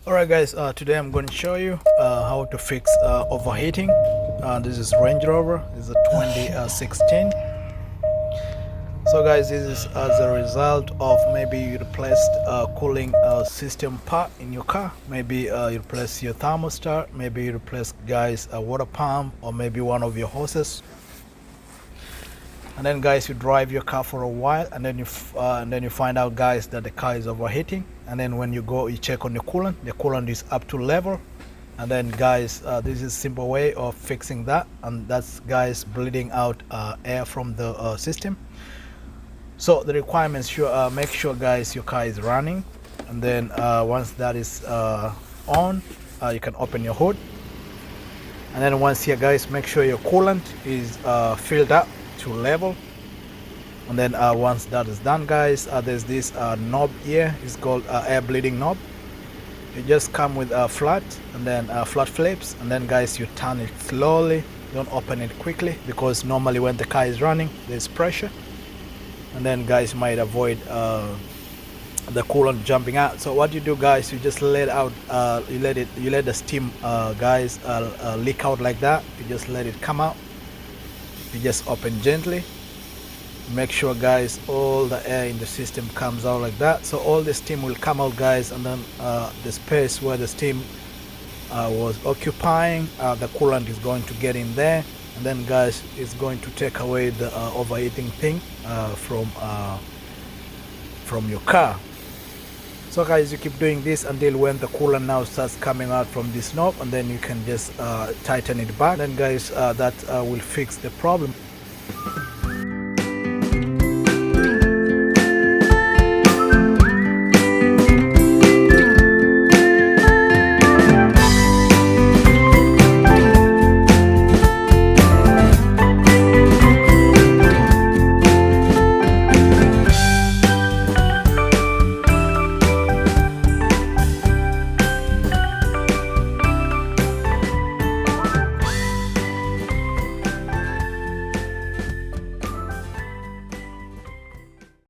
Alright guys, today I'm going to show you how to fix overheating. This is Range Rover. This is a 2016. So guys, this is as a result of maybe you replaced a cooling system part in your car. Maybe you replace your thermostat, maybe you replace guys a water pump, or maybe one of your hoses. And then guys, you drive your car for a while, and then you find out guys that the car is overheating. And then when you go, you check on the coolant is up to level. And then guys, this is a simple way of fixing that, and that's guys bleeding out air from the system. So the requirements, make sure guys your car is running, and then once that is on, you can open your hood. And then once here guys, make sure your coolant is filled up to level. And then once that is done guys, there's this knob here. It's called air bleeding knob. It just come with a flat, and then flat flips, and then guys you turn it slowly. Don't open it quickly, because normally when the car is running there's pressure, and then guys you might avoid the coolant jumping out. So what you do guys, you just let out you let the steam guys leak out like that. You just let it come out. You just open gently. Make sure guys all the air in the system comes out like that. So all the steam will come out guys, and then the space where the steam was occupying, the coolant is going to get in there, and then guys it's going to take away the overheating thing from your car. So guys, you keep doing this until when the coolant now starts coming out from this knob, and then you can just tighten it back. Then guys, that will fix the problem.